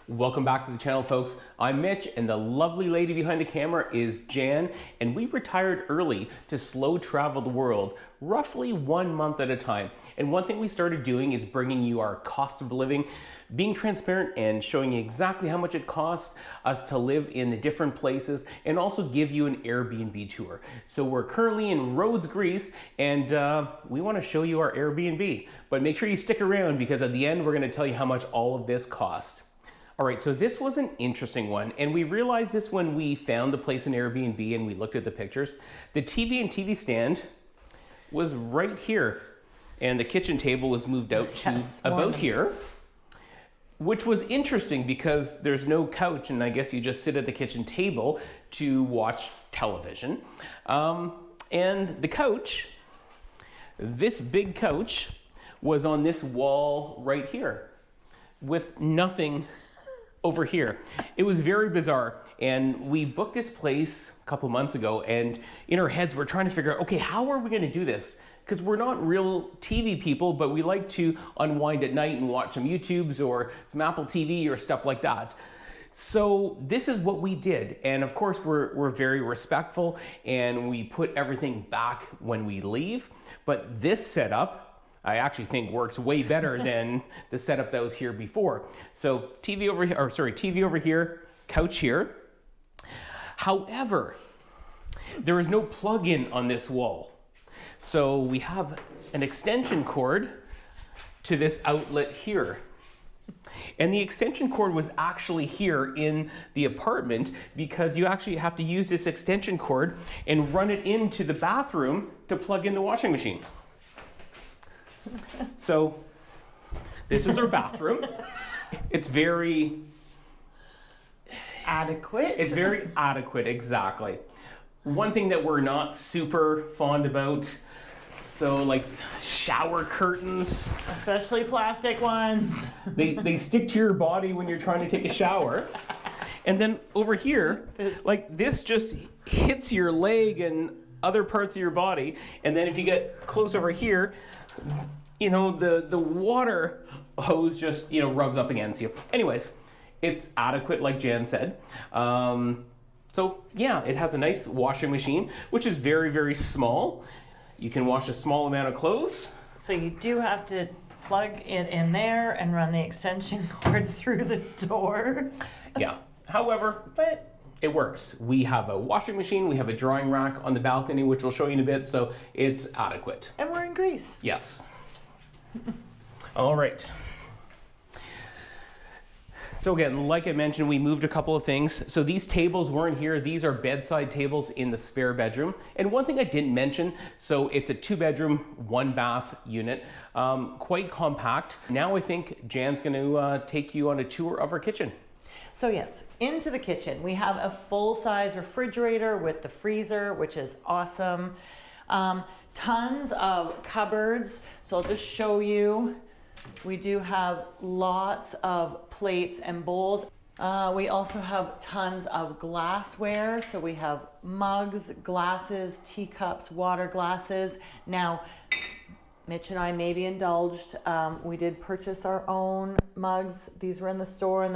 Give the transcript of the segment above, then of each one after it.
Welcome back to the channel, folks. I'm Mitch, and the lovely lady behind the camera is Jan, and we retired early to slow travel the world, roughly 1 month at a time. And one thing we started doing is bringing you our cost of living, being transparent and showing you exactly how much it costs us to live in the different places, and also give you an Airbnb tour. So we're currently in Rhodes, Greece, and we want to show you our Airbnb. But make sure you stick around, because at the end we're going to tell you how much all of this cost. All right, so this was an interesting one, and we realized this when we found the place in Airbnb and we looked at the pictures. The TV and TV stand was right here, and the kitchen table was moved out to about here, which was interesting because there's no couch, and I guess you just sit at the kitchen table to watch television. And the couch, this big couch, was on this wall right here with nothing over here. It was very bizarre, and we booked this place a couple months ago, and in our heads we're trying to figure out, okay, how are we going to do this? Because we're not real TV people, but we like to unwind at night and watch some YouTubes or some Apple TV or stuff like that. So this is what we did, and of course we're very respectful, and we put everything back when we leave. But this setup, I actually think, works way better than the setup that was here before. So TV over here, or sorry, TV over here, couch here. However, there is no plug-in on this wall. So we have an extension cord to this outlet here. And the extension cord was actually here in the apartment, because you actually have to use this extension cord and run it into the bathroom to plug in the washing machine. So this is our bathroom. It's very adequate. It's very adequate, exactly. One thing that we're not super fond about, so like shower curtains, especially plastic ones. They stick to your body when you're trying to take a shower. And then over here, like this just hits your leg and other parts of your body. And then if you get close over here, you know, the water hose just, you know, rubs up against you. Anyways, it's adequate, like Jan said. So yeah, it has a nice washing machine, which is very, very small. You can wash a small amount of clothes. So you do have to plug it in there and run the extension cord through the door. Yeah, however, but it works. We have a washing machine, we have a drying rack on the balcony, which we'll show you in a bit, so it's adequate. And we're in Greece. Yes. All right. So again, like I mentioned, we moved a couple of things. So these tables weren't here. These are bedside tables in the spare bedroom. And one thing I didn't mention, so it's a 2-bedroom, 1-bath unit, quite compact. Now I think Jan's going to take you on a tour of our kitchen. So yes, into the kitchen. We have a full-size refrigerator with the freezer, which is awesome. Tons of cupboards. So I'll just show you. We do have lots of plates and bowls. We also have tons of glassware. So we have mugs, glasses, teacups, water glasses. Now, Mitch and I maybe indulged. We did purchase our own mugs. These were in the store, and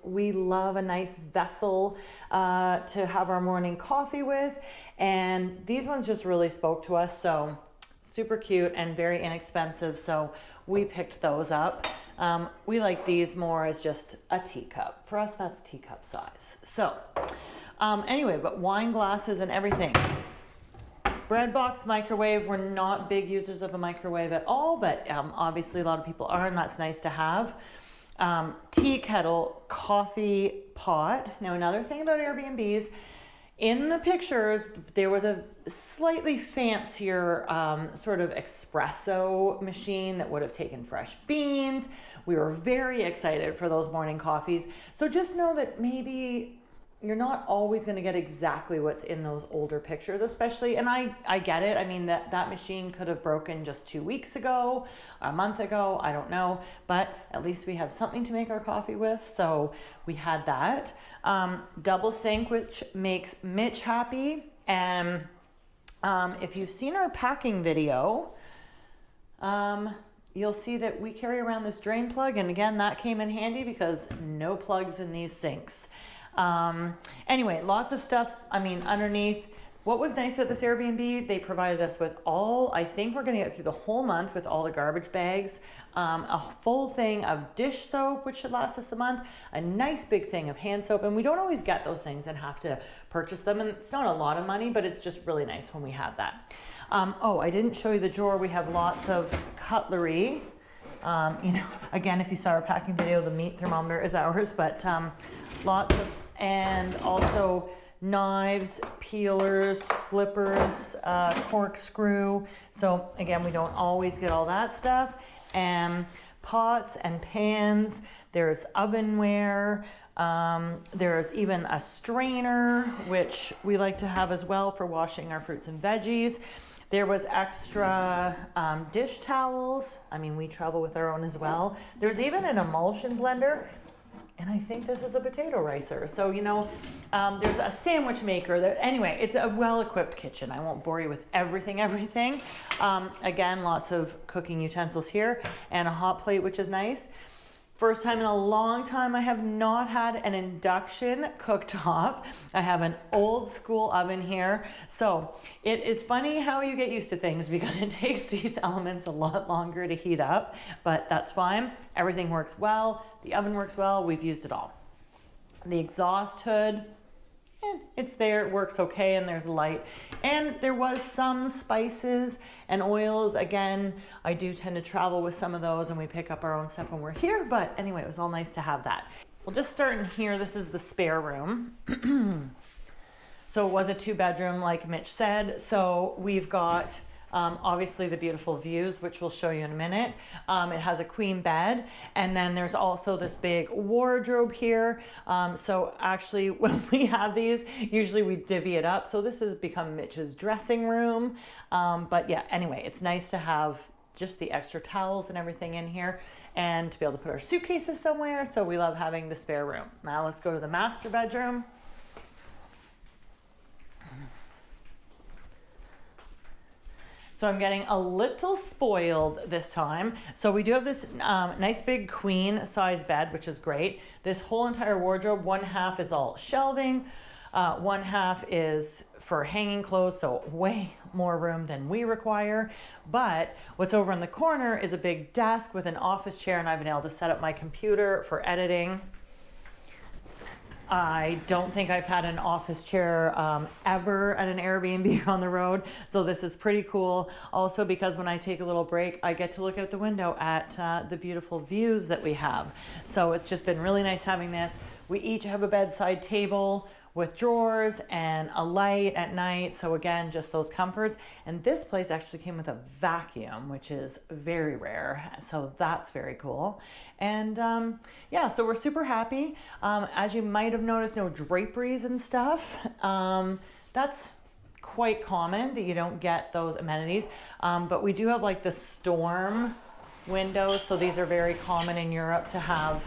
we love a nice vessel to have our morning coffee with. And these ones just really spoke to us. So super cute and very inexpensive. So we picked those up. We like these more as just a teacup. For us, that's teacup size. So anyway, but wine glasses and everything. Bread box, microwave. We're not big users of a microwave at all, but obviously a lot of people are, and that's nice to have. Tea kettle, coffee pot. Now another thing about Airbnbs, in the pictures, there was a slightly fancier sort of espresso machine that would have taken fresh beans. We were very excited for those morning coffees. So just know that maybe you're not always going to get exactly what's in those older pictures, especially, and I get it. I mean, that machine could have broken just 2 weeks ago, a month ago, I don't know, but at least we have something to make our coffee with. So we had that. Double sink, which makes Mitch happy. And if you've seen our packing video, you'll see that we carry around this drain plug, and again, that came in handy because no plugs in these sinks. Anyway, lots of stuff, I mean, underneath. What was nice about this Airbnb, they provided us with I think we're gonna get through the whole month with all the garbage bags, a full thing of dish soap, which should last us a month, a nice big thing of hand soap, and we don't always get those things and have to purchase them, and it's not a lot of money, but it's just really nice when we have that. Oh, I didn't show you the drawer. We have lots of cutlery. You know, again, if you saw our packing video, the meat thermometer is ours, but lots of, and also knives, peelers, flippers, corkscrew. So again, we don't always get all that stuff. And pots and pans. There's ovenware. There's even a strainer, which we like to have as well for washing our fruits and veggies. There was extra dish towels. I mean, we travel with our own as well. There's even an emulsion blender. And I think this is a potato ricer. So, you know, there's a sandwich maker. Anyway, it's a well-equipped kitchen. I won't bore you with everything. Again, lots of cooking utensils here and a hot plate, which is nice. First time in a long time I have not had an induction cooktop. I have an old school oven here. So it is funny how you get used to things because it takes these elements a lot longer to heat up, but that's fine. Everything works well. The oven works well. We've used it all. The exhaust hood, it's there, it works okay, and there's light. And there was some spices and oils. Again, I do tend to travel with some of those and we pick up our own stuff when we're here, but anyway, it was all nice to have that. We'll just start in here. This is the spare room. So it was a 2-bedroom, like Mitch said. So we've got obviously the beautiful views, which we'll show you in a minute. It has a queen bed, and then there's also this big wardrobe here. So actually when we have these, usually we divvy it up. So this has become Mitch's dressing room. But yeah, anyway, it's nice to have just the extra towels and everything in here and to be able to put our suitcases somewhere. So we love having the spare room. Now let's go to the master bedroom. So I'm getting a little spoiled this time. So we do have this nice big queen size bed, which is great. This whole entire wardrobe, one half is all shelving, one half is for hanging clothes, so way more room than we require. But what's over in the corner is a big desk with an office chair, and I've been able to set up my computer for editing. I don't think I've had an office chair ever at an Airbnb on the road, so this is pretty cool. Also, because when I take a little break, I get to look out the window at the beautiful views that we have. So it's just been really nice having this. We each have a bedside table with drawers and a light at night. So again, just those comforts. And this place actually came with a vacuum, which is very rare. So that's very cool. And yeah, so we're super happy. As you might have noticed, no draperies and stuff. That's quite common that you don't get those amenities. But we do have like the storm windows. So these are very common in Europe to have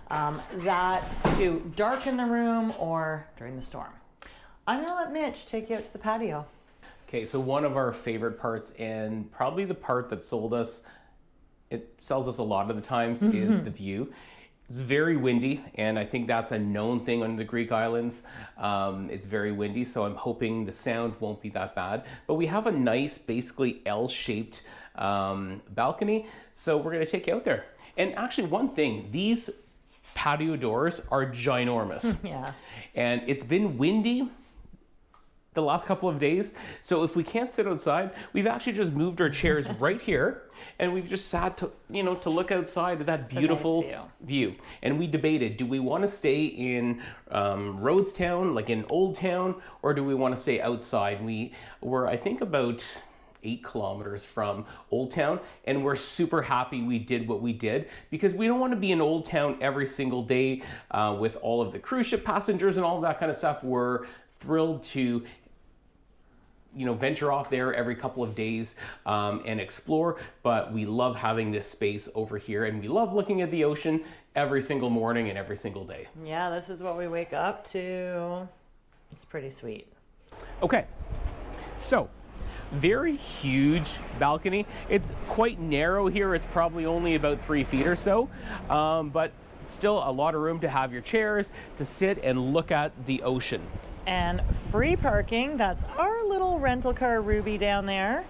that to darken the room or during the storm. I'm gonna let Mitch take you out to the patio. Okay, so one of our favorite parts, and probably the part that it sells us a lot of the times, is the view. It's very windy, and I think that's a known thing on the Greek islands. It's very windy, so I'm hoping the sound won't be that bad. But we have a nice, basically L-shaped balcony, so we're gonna take you out there. And actually, one thing, these patio doors are ginormous. Yeah. And it's been windy the last couple of days. So if we can't sit outside, we've actually just moved our chairs right here, and we've just sat to look outside at that beautiful view. And we debated, do we want to stay in Rhodestown, like in Old Town, or do we want to stay outside? We were, I think, about 8 kilometers from Old Town, and we're super happy we did what we did, because we don't want to be in Old Town every single day with all of the cruise ship passengers and all of that kind of stuff. We're thrilled to venture off there every couple of days and explore, but we love having this space over here, and we love looking at the ocean every single morning and every single day. Yeah, this is what we wake up to. It's pretty sweet. Okay, so very huge balcony. It's quite narrow here. It's probably only about 3 feet or so, but still a lot of room to have your chairs, to sit and look at the ocean. And free parking. That's our little rental car Ruby down there.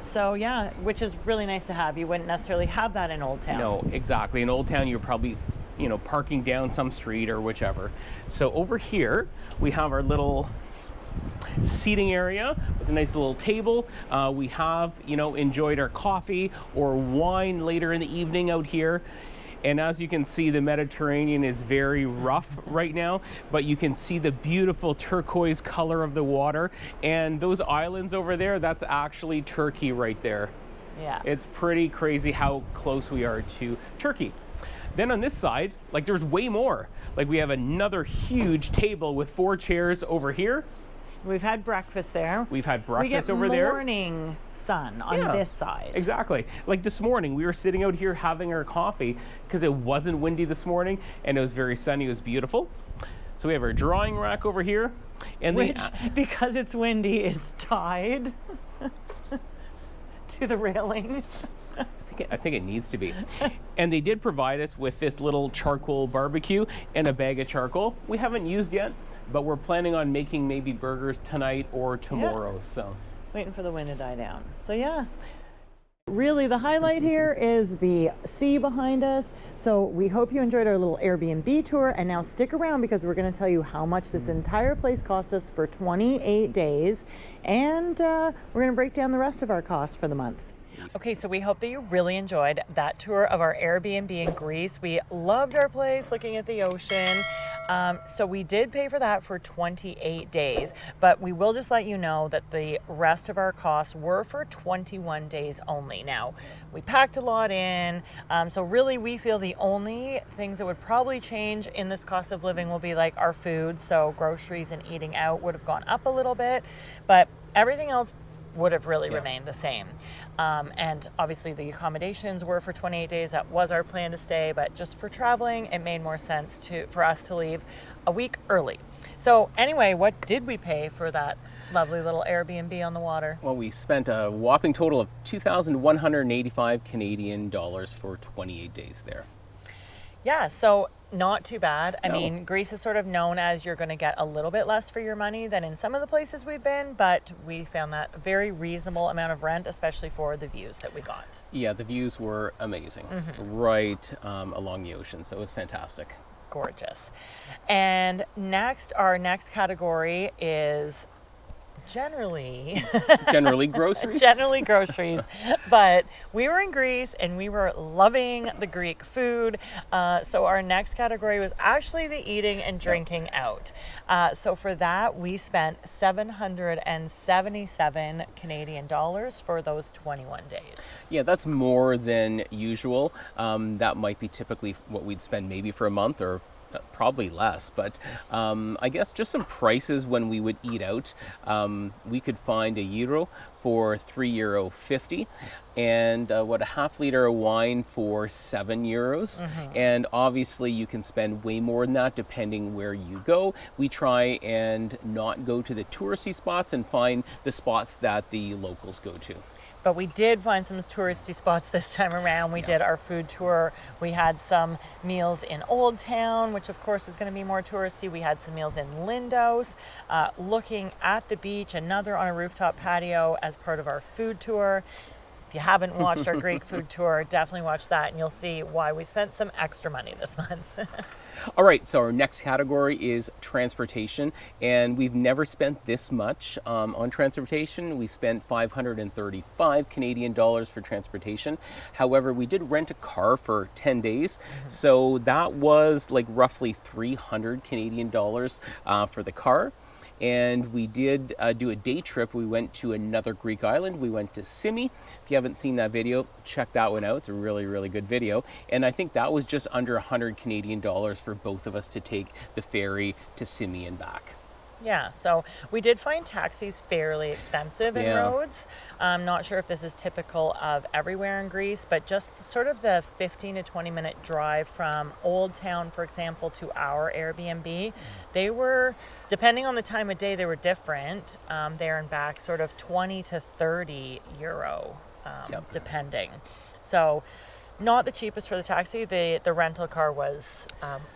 So yeah, which is really nice to have. You wouldn't necessarily have that in Old Town. No, exactly. In Old Town, you're probably, parking down some street or whichever. So over here, we have our little seating area with a nice little table. We have, enjoyed our coffee or wine later in the evening out here. And as you can see, the Mediterranean is very rough right now, but you can see the beautiful turquoise color of the water. And those islands over there, that's actually Turkey right there. Yeah. It's pretty crazy how close we are to Turkey. Then on this side, there's way more. We have another huge table with 4 chairs over here. We've had breakfast there. We've had breakfast over there. We get morning sun on this side. Exactly. This morning, we were sitting out here having our coffee because it wasn't windy this morning and it was very sunny. It was beautiful. So we have our drawing rack over here. And which, because it's windy, is tied to the railing. I think it needs to be. And they did provide us with this little charcoal barbecue and a bag of charcoal. We haven't used yet, but we're planning on making maybe burgers tonight or tomorrow. Yeah. So waiting for the wind to die down. So yeah, really the highlight here is the sea behind us. So we hope you enjoyed our little Airbnb tour, and now stick around because we're going to tell you how much this entire place cost us for 28 days, and we're going to break down the rest of our costs for the month. Okay, so we hope that you really enjoyed that tour of our Airbnb in Greece. We loved our place, looking at the ocean. So we did pay for that for 28 days, but we will just let you know that the rest of our costs were for 21 days only. Now, we packed a lot in, so really we feel the only things that would probably change in this cost of living will be our food. So groceries and eating out would have gone up a little bit, but everything else would have really remained the same. And obviously the accommodations were for 28 days. That was our plan to stay, but just for traveling, it made more sense for us to leave a week early. So anyway, what did we pay for that lovely little Airbnb on the water? Well, we spent a whopping total of 2,185 Canadian dollars for 28 days there. Yeah, so not too bad. I No. mean, Greece is sort of known as you're going to get a little bit less for your money than in some of the places we've been, but we found that a very reasonable amount of rent, especially for the views that we got. Yeah, the views were amazing, right along the ocean, so it was fantastic. Gorgeous. And our next category is generally groceries. Generally groceries. But we were in Greece and we were loving the Greek food. So our next category was actually the eating and drinking out. So for that, we spent 777 Canadian dollars for those 21 days. Yeah, that's more than usual. That might be typically what we'd spend maybe for a month, or probably less, but I guess just some prices when we would eat out. We could find a gyro for €3.50 and a half liter of wine for €7. And obviously you can spend way more than that depending where you go. We try and not go to the touristy spots and find the spots that the locals go to. But we did find some touristy spots this time around. We did our food tour. We had some meals in Old Town, which of course is going to be more touristy. We had some meals in Lindos, looking at the beach, another on a rooftop patio as part of our food tour. If you haven't watched our Greek food tour, definitely watch that and you'll see why we spent some extra money this month. All right, so our next category is transportation, and we've never spent this much on transportation. We spent 535 Canadian dollars for transportation. However, we did rent a car for 10 days, so that was roughly 300 Canadian dollars for the car. And we did do a day trip. We went to another Greek island. We went to Simi. If you haven't seen that video, check that one out. It's a really, really good video. And I think that was just under 100 Canadian dollars for both of us to take the ferry to Simi and back. Yeah, so we did find taxis fairly expensive in Yeah. Rhodes. I'm not sure if this is typical of everywhere in Greece, but just sort of the 15 to 20-minute drive from Old Town, for example, to our Airbnb, they were, depending on the time of day, they were different there and back, sort of 20 to 30 euro, Yep. depending. So not the cheapest for the taxi. The rental car was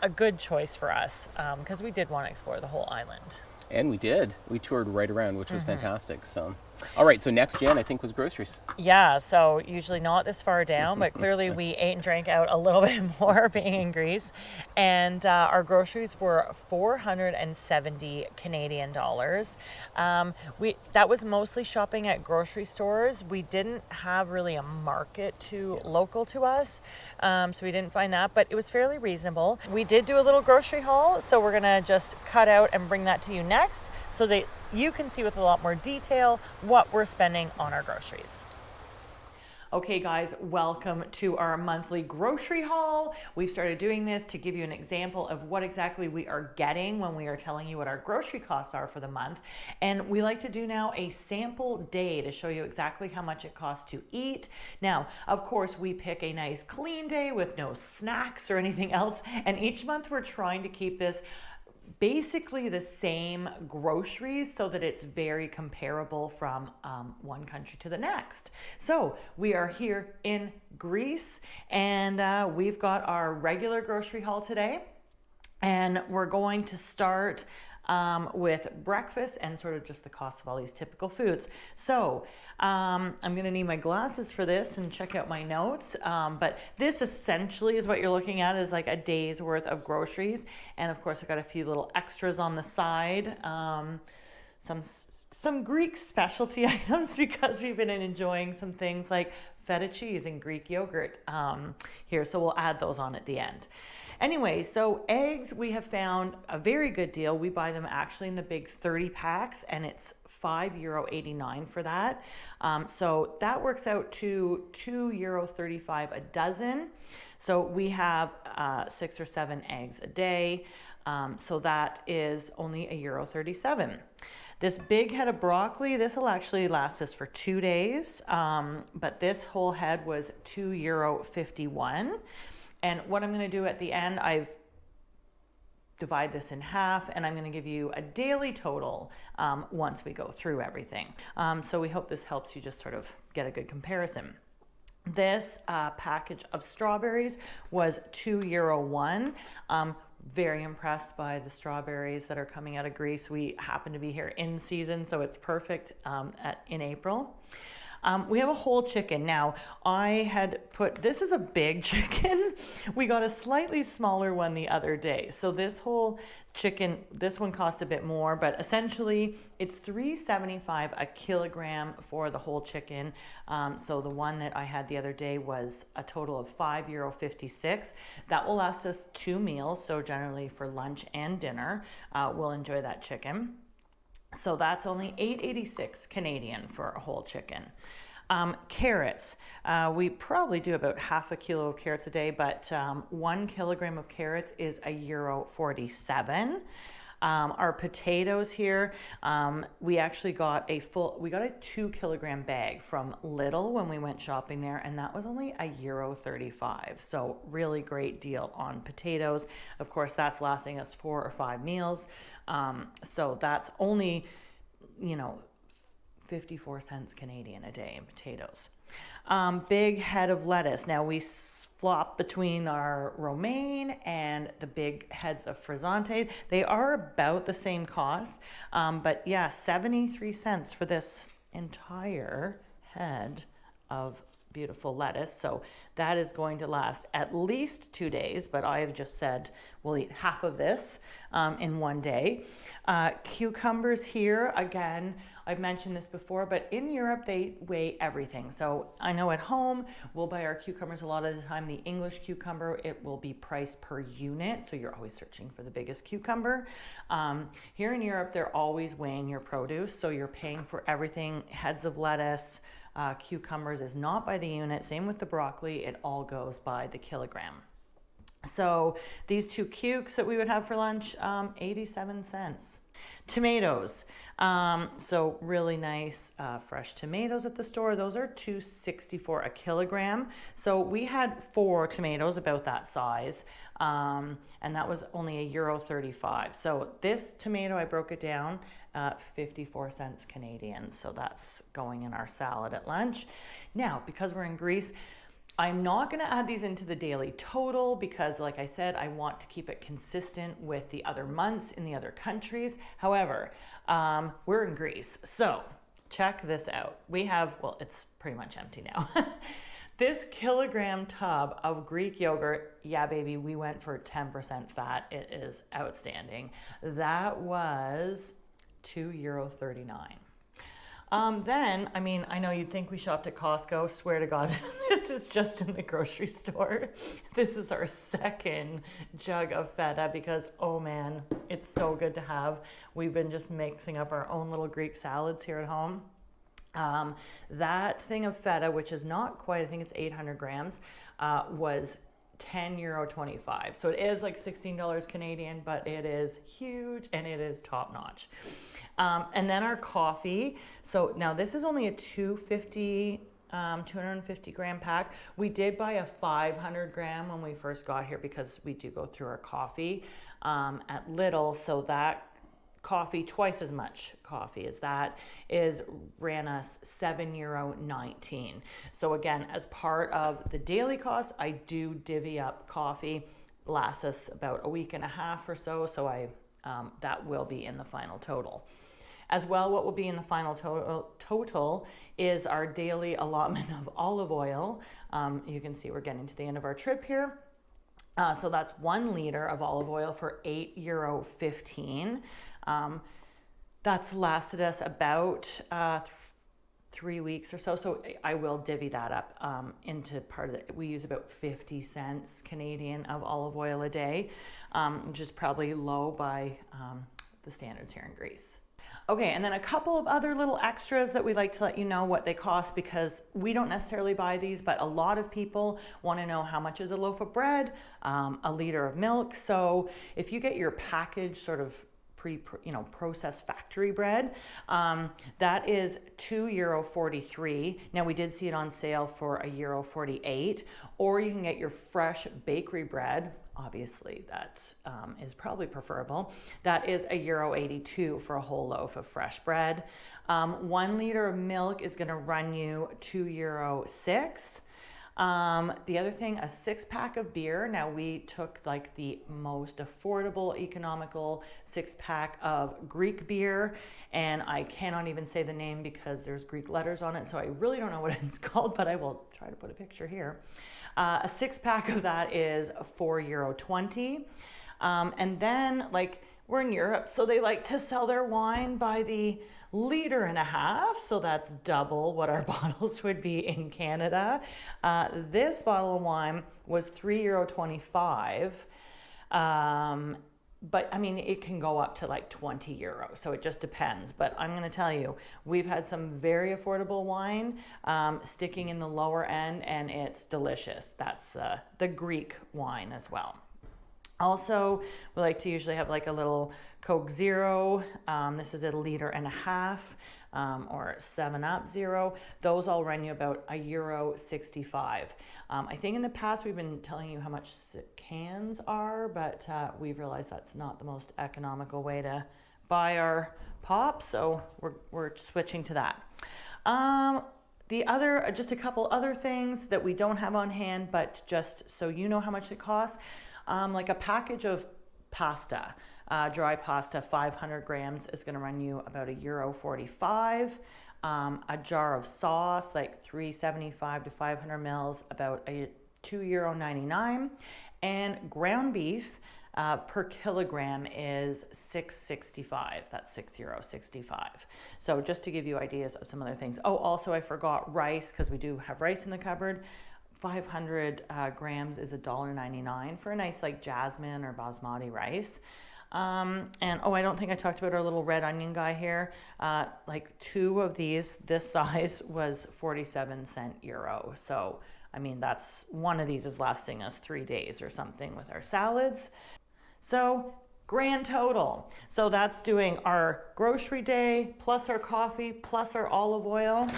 a good choice for us because we did want to explore the whole island. And we did. We toured right around, which was fantastic. So, all right. So next, Jan, I think was groceries. Yeah, so usually not this far down, but clearly we ate and drank out a little bit more being in Greece. And our groceries were 470 Canadian dollars. That was mostly shopping at grocery stores. We didn't have really a market local to us, so we didn't find that, but it was fairly reasonable. We did do a little grocery haul, so we're gonna just cut out and bring that to you next so that you can see with a lot more detail what we're spending on our groceries. Okay guys, welcome to our monthly grocery haul. We've started doing this to give you an example of what exactly we are getting when we are telling you what our grocery costs are for the month. And we like to do now a sample day to show you exactly how much it costs to eat. Now, of course, we pick a nice clean day with no snacks or anything else. And each month we're trying to keep this basically the same groceries so that it's very comparable from one country to the next. So we are here in Greece and we've got our regular grocery haul today, and we're going to start with breakfast and sort of just the cost of all these typical foods. So I'm gonna need my glasses for this and check out my notes. But this essentially is what you're looking at, is like a day's worth of groceries. And of course I got a few little extras on the side. Some Greek specialty items because we've been enjoying some things like feta cheese and Greek yogurt here. So we'll add those on at the end. Anyway, so eggs, we have found a very good deal. We buy them actually in the big 30 packs and it's €5.89 for that. So that works out to €2.35 a dozen. So we have 6 or 7 eggs a day. So that is only €1.37. This big head of broccoli, this will actually last us for 2 days. But this whole head was €2.51. And what I'm going to do at the end, I've divide this in half, and I'm going to give you a daily total once we go through everything. So we hope this helps you just sort of get a good comparison. This package of strawberries was €2.01. Very impressed by the strawberries that are coming out of Greece. We happen to be here in season, so it's perfect in April. We have a whole chicken. Now, I had this is a big chicken. We got a slightly smaller one the other day. So this whole chicken, this one cost a bit more, but essentially it's $3.75 a kilogram for the whole chicken. So the one that I had the other day was a total of €5.56. That will last us 2 meals. So generally for lunch and dinner, we'll enjoy that chicken. So that's only $8.86 Canadian for a whole chicken. Carrots, we probably do about half a kilo of carrots a day, but 1 kilogram of carrots is €1.47. Our potatoes here, we actually got a 2 kilogram bag from Lidl when we went shopping there, and that was only €1.35. So really great deal on potatoes. Of course, that's lasting us 4 or 5 meals. So that's only, 54 cents Canadian a day in potatoes. Big head of lettuce. Now we flop between our romaine and the big heads of frizzante. They are about the same cost, but yeah, 73 cents for this entire head of beautiful lettuce. So that is going to last at least 2 days, but I have just said we'll eat half of this in 1 day. Cucumbers here, again, I've mentioned this before, but in Europe they weigh everything. So I know at home we'll buy our cucumbers a lot of the time. The English cucumber, it will be priced per unit, so you're always searching for the biggest cucumber. Here in Europe they're always weighing your produce, so you're paying for everything. Heads of lettuce, cucumbers is not by the unit. Same with the broccoli, it all goes by the kilogram. So these 2 cukes that we would have for lunch, 87 cents. Tomatoes. So really nice fresh tomatoes at the store. Those are $2.64 a kilogram. So we had 4 tomatoes about that size, and that was only €1.35. So this tomato, I broke it down, 54 cents Canadian. So that's going in our salad at lunch. Now, because we're in Greece, I'm not going to add these into the daily total because, like I said, I want to keep it consistent with the other months in the other countries. However, we're in Greece, so check this out. We have, well, it's pretty much empty now. This kilogram tub of Greek yogurt, yeah, baby, we went for 10% fat. It is outstanding. That was €2.39. Then, I mean, I know you'd think we shopped at Costco. Swear to God, this is just in the grocery store. This is our second jug of feta because, oh man, it's so good to have. We've been just mixing up our own little Greek salads here at home. That thing of feta, which is not quite, I think it's 800 grams, was €10.25. So it is like $16 Canadian, but it is huge and it is top notch. And then our coffee. So now this is only a 250 gram pack. We did buy a 500 gram when we first got here because we do go through our coffee at Lidl. So that coffee, twice as much coffee as that, ran us €7.19. So again, as part of the daily cost, I do divvy up coffee. Lasts us about a week and a half or so. So that will be in the final total. As well, what will be in the final total is our daily allotment of olive oil. You can see we're getting to the end of our trip here. So that's 1 liter of olive oil for €8.15. That's lasted us about 3 weeks or so. So I will divvy that up into part of it. We use about 50 cents Canadian of olive oil a day, which is probably low by the standards here in Greece. Okay, and then a couple of other little extras that we like to let you know what they cost because we don't necessarily buy these, but a lot of people want to know how much is a loaf of bread, a liter of milk. So if you get your packaged sort of processed factory bread, that is €2.43. Now we did see it on sale for €1.48, or you can get your fresh bakery bread. Obviously, that is probably preferable. That is €1.82 for a whole loaf of fresh bread. 1 liter of milk is going to run you €2.06. The other thing, a 6-pack of beer. Now we took like the most affordable, economical 6-pack of Greek beer, and I cannot even say the name because there's Greek letters on it, so I really don't know what it's called, but I will try to put a picture here. A 6-pack of that is €4.20. And then, like, we're in Europe, so they like to sell their wine by the 1.5 liters. So that's double what our bottles would be in Canada. This bottle of wine was €3.25. But I mean, it can go up to like €20. So it just depends. But I'm going to tell you, we've had some very affordable wine sticking in the lower end, and it's delicious. That's the Greek wine as well. Also, we like to usually have like a little Coke Zero. This is 1.5 liters, or 7-Up Zero. Those all run you about €1.65. I think in the past we've been telling you how much cans are, but we've realized that's not the most economical way to buy our pop, so we're switching to that. Just a couple other things that we don't have on hand, but just so you know how much it costs. Like a package of pasta, dry pasta, 500 grams is going to run you about €1.45. A jar of sauce, like 375 to 500 mils, about €2.99. And ground beef per kilogram is €6.65. That's €6.65. So just to give you ideas of some other things. Oh, also I forgot rice, because we do have rice in the cupboard. 500 grams is $1.99 for a nice like jasmine or basmati rice. And I don't think I talked about our little red onion guy here. Like 2 of these, this size, was 47 euro. So, I mean, that's one of these is lasting us 3 days or something with our salads. So Grand total. So that's doing our grocery day, plus our coffee, plus our olive oil.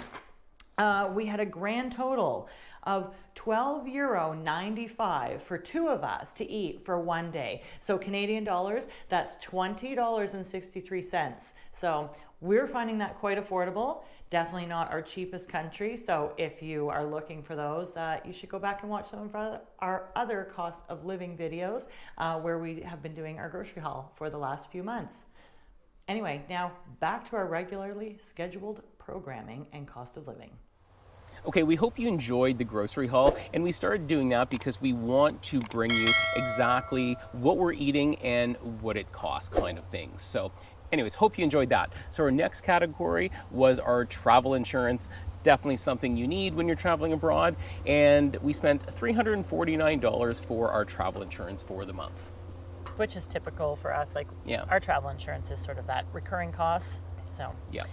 We had a grand total of €12.95 for two of us to eat for one day. So Canadian dollars, that's $20.63. So we're finding that quite affordable. Definitely not our cheapest country. So if you are looking for those, you should go back and watch some of our other cost of living videos where we have been doing our grocery haul for the last few months. Anyway, now back to our regularly scheduled programming and cost of living. Okay, we hope you enjoyed the grocery haul, and we started doing that because we want to bring you exactly what we're eating and what it costs, kind of things. So anyways, hope you enjoyed that. So our next category was our travel insurance. Definitely something you need when you're traveling abroad, and we spent $349 for our travel insurance for the month. Which is typical for us, like our travel insurance is sort of that recurring cost, so. Yeah.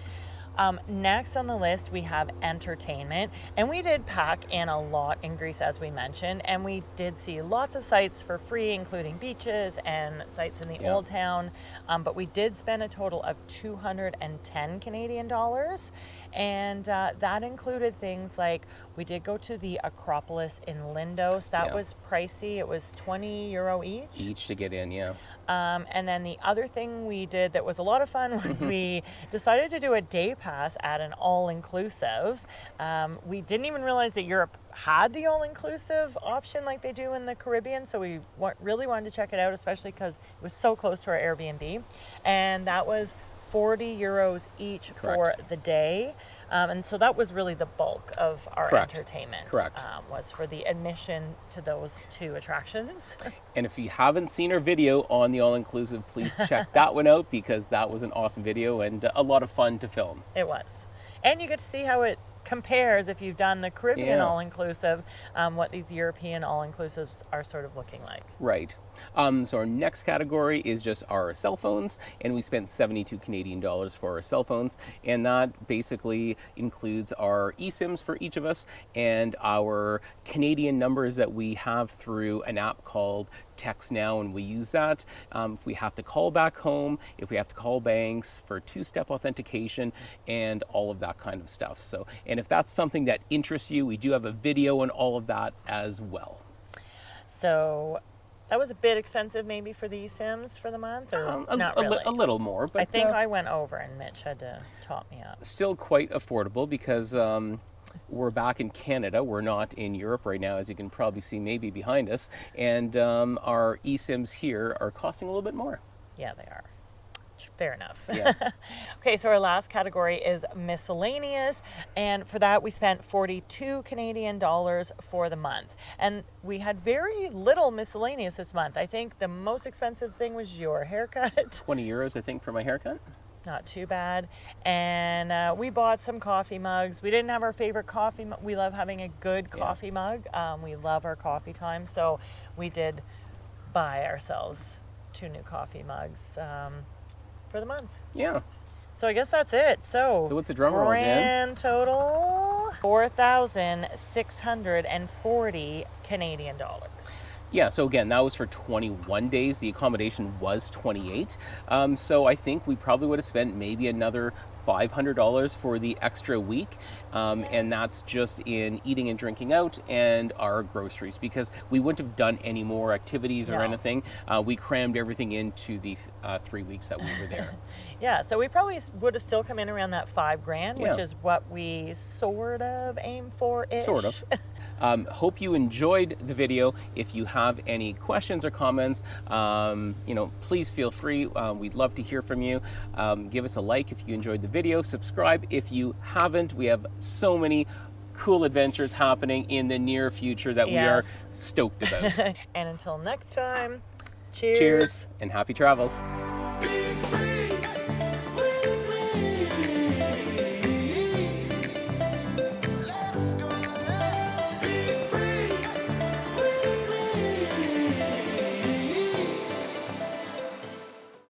Next on the list, we have entertainment, and we did pack in a lot in Greece, as we mentioned, and we did see lots of sites for free, including beaches and sites in the old town, but we did spend a total of 210 Canadian dollars, and that included things like we did go to the Acropolis in Lindos. That was pricey. It was €20 each To get in, and then the other thing we did that was a lot of fun was we decided to do a day pass at an all-inclusive. We didn't even realize that Europe had the all-inclusive option like they do in the Caribbean, so we really wanted to check it out, especially because it was so close to our Airbnb, and that was €40 each for the day. And so that was really the bulk of our entertainment. Was for the admission to those two attractions. And if you haven't seen our video on the all-inclusive, please check that one out, because that was an awesome video and a lot of fun to film. It was. And you get to see how it compares if you've done the Caribbean all-inclusive, what these European all-inclusives are sort of looking like. Right. So our next category is just our cell phones, and we spent 72 Canadian dollars for our cell phones, and that basically includes our eSIMs for each of us and our Canadian numbers that we have through an app called Text Now, and we use that if we have to call back home, if we have to call banks for two-step authentication, and all of that kind of stuff. So, and if that's something that interests you, we do have a video on all of that as well. So that was a bit expensive maybe for the eSIMs for the month, or not really? A little more, but I think I went over and Mitch had to top me up. Still quite affordable, because we're back in Canada. We're not in Europe right now, as you can probably see maybe behind us, and our eSIMs here are costing a little bit more. Yeah, they are. Fair enough. Yeah. Okay, so our last category is miscellaneous, and for that we spent 42 Canadian dollars for the month. And we had very little miscellaneous this month. I think the most expensive thing was your haircut. €20, I think, for my haircut. Not too bad. And we bought some coffee mugs. We didn't have our favorite coffee mug. We love having a good coffee mug. We love our coffee time, so we did buy ourselves 2 new coffee mugs for the month. Yeah. So I guess that's it. So what's the drum roll, Jan? Grand total, 4,640 Canadian dollars. Yeah, so again, that was for 21 days. The accommodation was 28. So I think we probably would have spent maybe another $500 for the extra week, and that's just in eating and drinking out and our groceries, because we wouldn't have done any more activities or anything. We crammed everything into the 3 weeks that we were there. Yeah, so we probably would have still come in around that $5,000, which is what we sort of aim for-ish. Sort of. Hope you enjoyed the video. If you have any questions or comments, please feel free. We'd love to hear from you. Give us a like if you enjoyed the video. Subscribe if you haven't. We have so many cool adventures happening in the near future that we are stoked about. And until next time, cheers. Cheers and happy travels. Be free.